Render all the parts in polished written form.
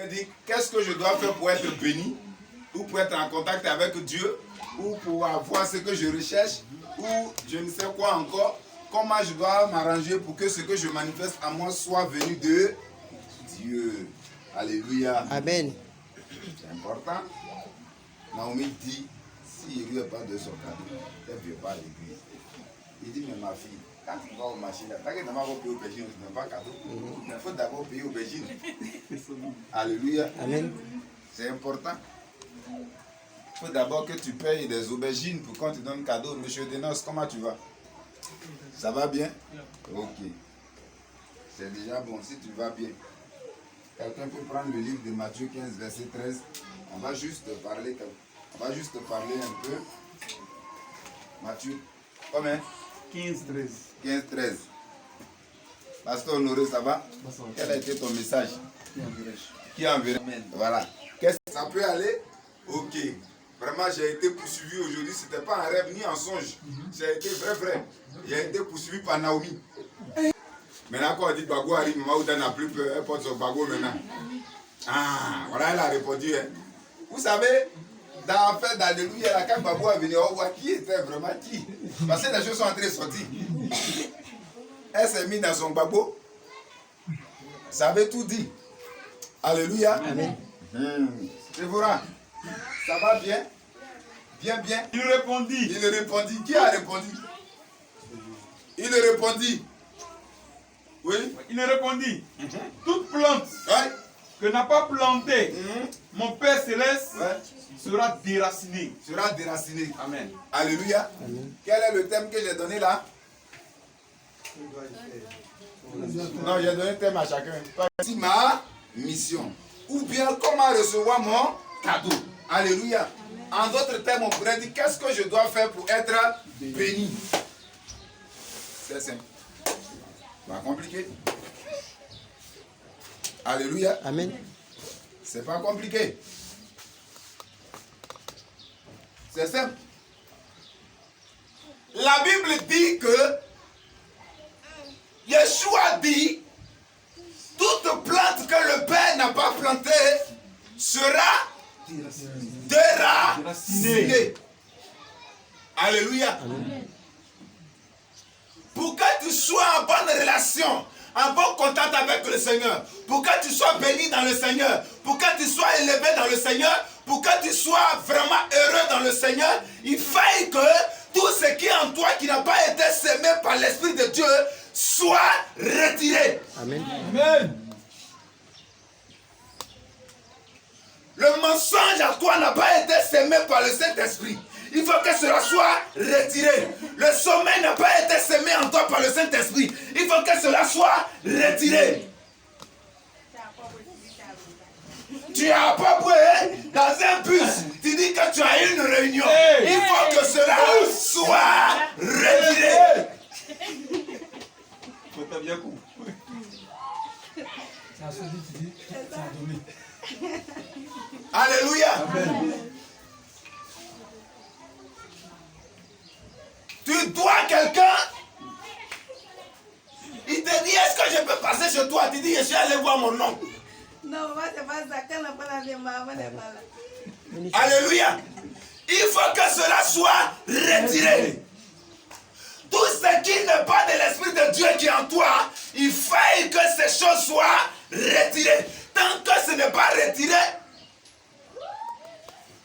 Il dit, qu'est-ce que je dois faire pour être béni? Ou pour être en contact avec Dieu? Ou pour avoir ce que je recherche? Ou je ne sais quoi encore? Comment je dois m'arranger pour que ce que je manifeste à moi soit venu de Dieu? Alléluia. Amen. C'est important. Naomi dit, si il n'y a pas de son cadeau, elle ne vient pas à l'église. Il dit, mais ma fille, quand tu vas au marché, t'inquiète pas payer aubergine, tu n'as pas cadeau. Il faut d'abord payer aubergine. Alléluia. Amen. C'est important. Il faut d'abord que tu payes des aubergines pour qu'on te donne cadeau. Monsieur Denos, comment tu vas? Ça va bien? Ok. C'est déjà bon, si tu vas bien. Quelqu'un peut prendre le livre de Matthieu 15, verset 13. On va juste parler un peu. Matthieu, combien? 15, 13. 15, 13. Pasteur Honoré, ça va? Quel a été ton message? Qui enverrai? Voilà. Qu'est-ce que ça peut aller? Ok. Vraiment, j'ai été poursuivi aujourd'hui. Ce n'était pas un rêve ni un songe. J'ai été vrai. J'ai été poursuivi par Naomi. Maintenant, quand on dit Bago arrive, maman Ouda n'a plus peur. Elle porte son Bago maintenant. Ah, voilà, elle a répondu. Hein. Vous savez, dans l'affaire d'Alléluia, quand Bago est venu, on voit qui était vraiment qui. Parce que les choses sont en train de sortir. Elle s'est mise dans son Bago. Ça avait tout dit. Alléluia. Amen. C'est vrai. Ça va bien? Bien. Il répondit. Il répondit. Qui a répondu? Il répondit. Oui. Il répondit. Toute plante Ouais. que n'a pas plantée mon Père Céleste Ouais. sera déracinée. Sera déraciné. Amen. Alléluia. Amen. Quel est le thème que j'ai donné là? Non, j'ai donné un thème à chacun. C'est ma mission. Ou bien comment recevoir mon cadeau. Alléluia. En d'autres termes, on pourrait dire qu'est-ce que je dois faire pour être béni. C'est simple. Pas compliqué. Alléluia. Amen. C'est pas compliqué. C'est simple. La Bible dit que Yeshua dit toute plante que le Père n'a pas plantée sera déracinée. Alléluia. Amen. Pour que tu sois en bonne relation, en bon contact avec le Seigneur, pour que tu sois béni dans le Seigneur, pour que tu sois élevé dans le Seigneur, pour que tu sois vraiment heureux dans le Seigneur, il faille que tout ce qui est en toi qui n'a pas été sémé par l'Esprit de Dieu soit retiré. Amen. Amen. Le mensonge à toi n'a pas été sémé par le Saint-Esprit. Il faut que cela soit retiré. Le sommeil n'a pas été sémé en toi par le Saint-Esprit. Il faut que cela soit retiré. Tu as pas boué dans un bus. Tu dis que tu as une réunion. Il faut que cela soit retiré. Faut t'as bien compris. Ça a sauté, tu dis, ça a donné. Alléluia. Tu dois quelqu'un. Il te dit, est-ce que je peux passer chez toi? Tu dis, je suis allé voir mon oncle. Non, moi, c'est pas ça. Quand on parle de maman, n'est pas là. Alléluia. Il faut que cela soit retiré. Tout ce qui n'est pas de l'Esprit de Dieu qui est en toi, il faut que ces choses soient retirées. Tant que ce n'est pas retiré,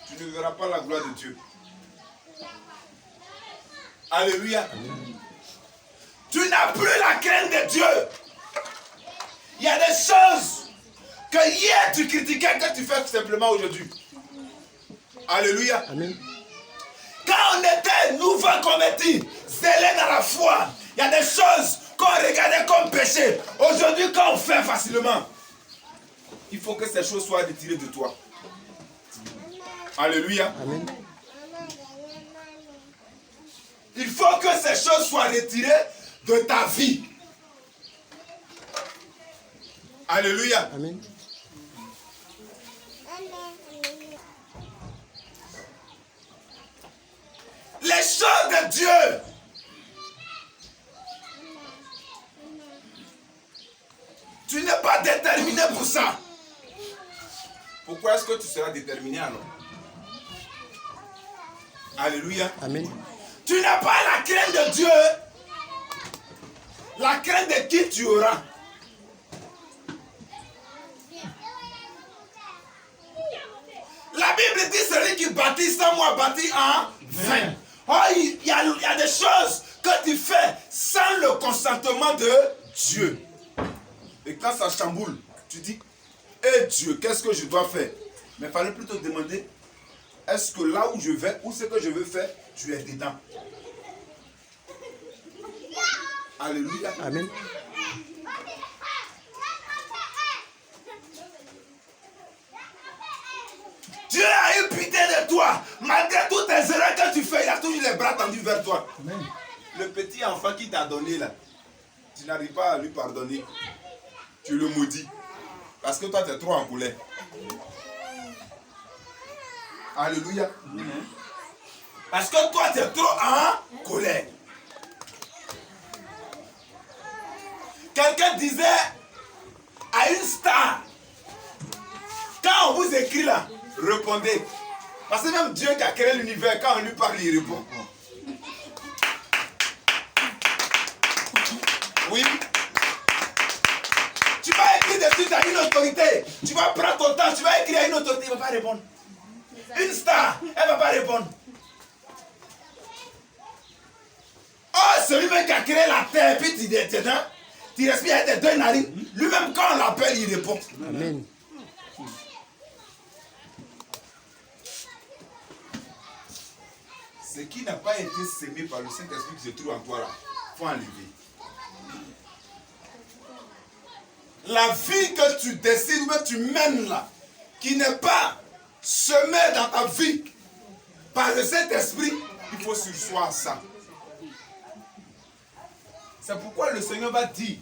tu ne verras pas la gloire de Dieu. Alléluia. Tu n'as plus la crainte de Dieu. Il y a des choses que hier tu critiquais que tu fais simplement aujourd'hui. Alléluia. Amen. Quand on était nouveau convertis, zélés dans la foi, il y a des choses qu'on regardait comme péché. Aujourd'hui, quand on fait facilement, il faut que ces choses soient retirées de toi. Alléluia. Amen. Il faut que ces choses soient retirées de ta vie. Alléluia. Amen. Les choses de Dieu. Tu n'es pas déterminé pour ça. pourquoi est-ce que tu seras déterminé alors? Alléluia. Amen. Tu n'as pas la crainte de Dieu. La crainte de qui tu auras. La Bible dit celui qui bâtit sans moi bâtit en vain. Oh, il y a des choses que tu fais sans le consentement de Dieu. Et quand ça chamboule, tu dis, hé Dieu, qu'est-ce que je dois faire? Mais il fallait plutôt demander, est-ce que là où je vais, où ce que je veux faire, tu es dedans? Alléluia. Amen. Dieu a eu pitié de toi. Malgré toutes tes erreurs que tu fais, il a toujours les bras tendus vers toi. Amen. Le petit enfant qui t'a donné là, tu n'arrives pas à lui pardonner. Tu le maudis. Parce que toi, tu es trop en colère. Alléluia. Parce que toi, tu es trop en colère. Quelqu'un disait à une star, quand on vous écrit là, répondez. Parce que même Dieu qui a créé l'univers, quand on lui parle, il répond. Oui. Tu vas écrire dessus à une autorité. Tu vas prendre ton temps, tu vas écrire à une autorité, il ne va pas répondre. Une star, elle ne va pas répondre. Oh, celui-même qui a créé la terre, puis tu es dedans, tu respires avec tes deux narines. Lui-même, quand on l'appelle, il répond. Amen. Ce qui n'a pas été sémé par le Saint-Esprit qui se trouve en toi là, il faut enlever. La vie que tu décides, que tu mènes là, qui n'est pas semée dans ta vie par le Saint-Esprit, il faut sursoir ça. C'est pourquoi le Seigneur va dire,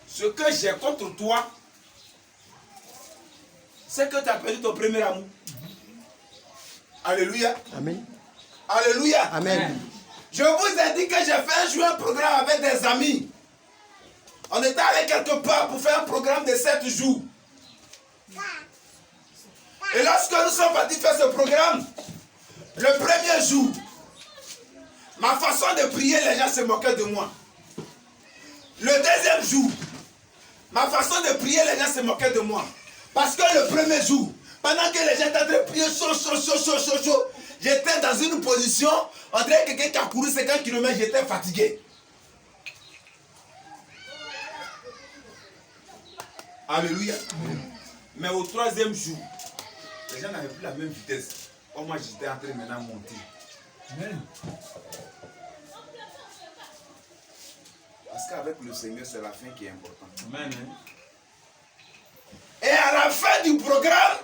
ce que j'ai contre toi, c'est que tu as perdu ton premier amour. Alléluia. Amen. Alléluia. Amen. Je vous ai dit que j'ai fait un programme avec des amis. On était allé quelque part pour faire un programme de 7 jours. Et lorsque nous sommes partis faire ce programme, le premier jour, ma façon de prier, les gens se moquaient de moi. Le deuxième jour, ma façon de prier, les gens se moquaient de moi. Parce que le premier jour, pendant que les gens étaient en train de prier chaud, j'étais dans une position, on dirait quelqu'un qui a couru 50 km, j'étais fatigué. Alléluia. Mais au troisième jour, les gens n'avaient plus la même vitesse. Oh, moi, j'étais en train de maintenant monter. Amen. Parce qu'avec le Seigneur, c'est la fin qui est importante. Amen. Et à la fin du programme,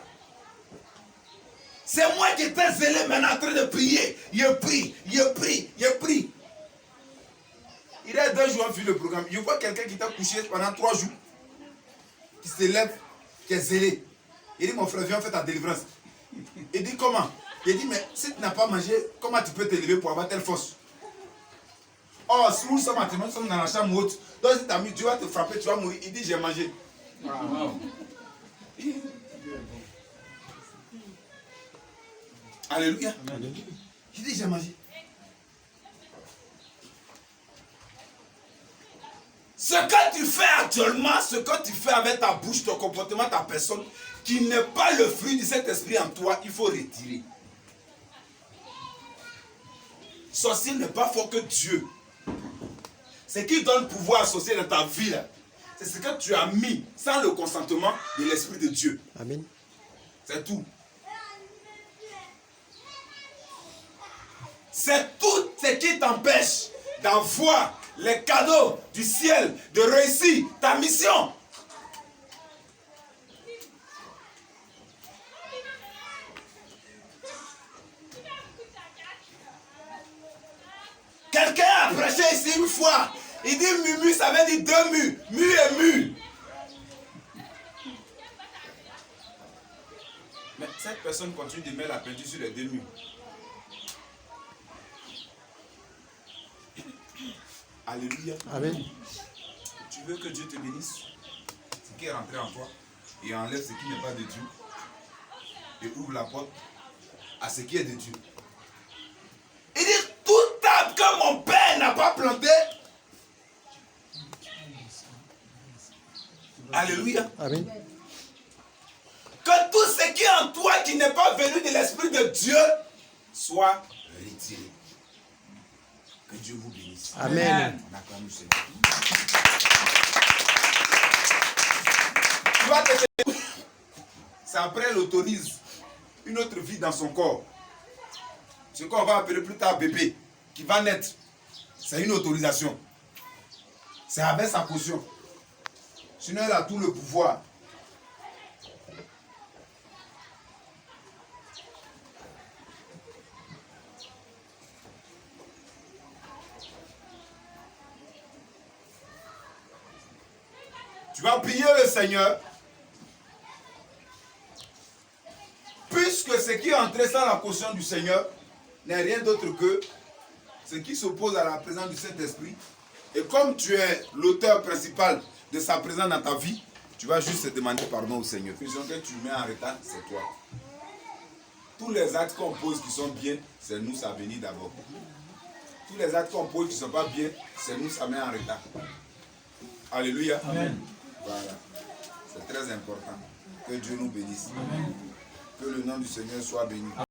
c'est moi qui étais zélé maintenant en train de prier. Je prie. Il y a 2 jours, on fait le programme. Je vois quelqu'un qui t'a couché pendant 3 jours, qui se lève, qui est zélé. Il dit, mon frère, viens, fais ta délivrance. Il dit, comment? Il dit, mais si tu n'as pas mangé, comment tu peux te lever pour avoir telle force? Oh, si nous sommes dans la chambre haute, donc si t'as mis, tu vas te frapper, tu vas mourir. Il dit, j'ai mangé. Wow. Alléluia. Amen. Il dit, j'ai mangé. Ce que tu fais actuellement, ce que tu fais avec ta bouche, ton comportement, ta personne, qui n'est pas le fruit de cet esprit en toi, il faut retirer. Sorcier n'est pas fort que Dieu. Ce qui donne pouvoir associé dans ta vie, c'est ce que tu as mis sans le consentement de l'Esprit de Dieu. Amen. C'est tout. C'est tout ce qui t'empêche d'avoir les cadeaux du ciel, de réussir ta mission. Quelqu'un a prêché ici une fois. Il dit mumu, ça veut dire 2 murs. Mu et mu. Mais cette personne continue de mettre la peinture sur les 2 murs. Alléluia. Amen. Tu veux que Dieu te bénisse? Ce qui est rentré en toi, et enlève ce qui n'est pas de Dieu et ouvre la porte à ce qui est de Dieu. Il dit, tout arbre que mon père n'a pas planté. Alléluia. Amen. Que tout ce qui est en toi qui n'est pas venu de l'Esprit de Dieu soit retiré. Que Dieu vous bénisse. Amen. On acclame le Seigneur. Tu vois que ça après elle autorise une autre vie dans son corps. Ce qu'on va appeler plus tard bébé, qui va naître. C'est une autorisation. C'est avec sa caution. Sinon elle a tout le pouvoir. Tu vas prier le Seigneur. Puisque ce qui est entré sans la caution du Seigneur n'est rien d'autre que ce qui s'oppose à la présence du Saint-Esprit. Et comme tu es l'auteur principal de sa présence dans ta vie, tu vas juste demander pardon au Seigneur. Ce que tu mets en retard, c'est toi. Tous les actes qu'on pose qui sont bien, c'est nous, ça bénit d'abord. Tous les actes qu'on pose qui ne sont pas bien, c'est nous, ça met en retard. Alléluia. Amen. Voilà. C'est très important. Que Dieu nous bénisse. Amen. Que le nom du Seigneur soit béni.